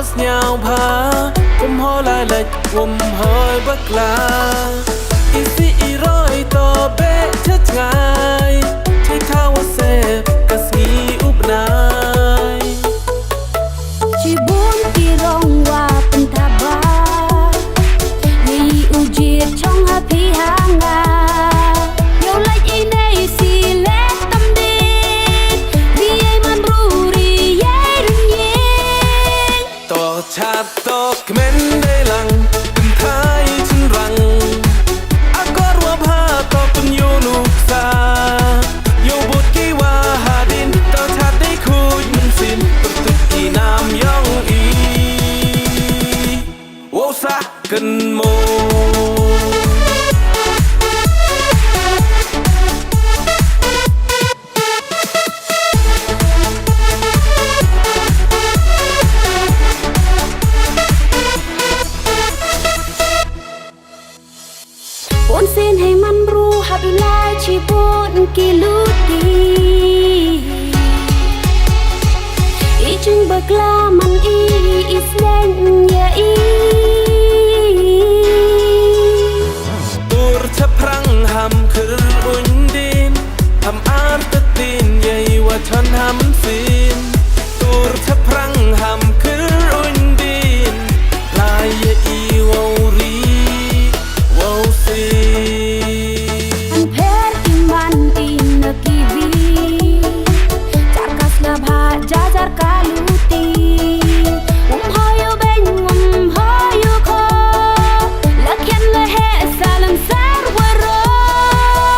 was nhau phá hoi lại lệch hơi bất laอีสิอีร้อยต่อเบะเชิดง่ายที่ท้าว่าเสพกะสีอุบนายชีบุญที่ร้องว่าเป็นทาบายีอุจีช่องหาพี่หางาโยไลอีในสีเล็กตำดีรีไอมันรู้รีไอรึงยิงต่อชาติต่อเขม้นได้หลังเป็นท้ายฉันรังอากอดว่าผ้าต่อเป็นโยนุกซาโยบุตรกี่ว่าหาดินต่อชาติได้คุยมันสิ้นประตูอีน้ำย่องอีโวซะกันโมปนเส้นให้มันรู้หักลายชีบุญกี่ลุดีอีจึงเบิกลามันอี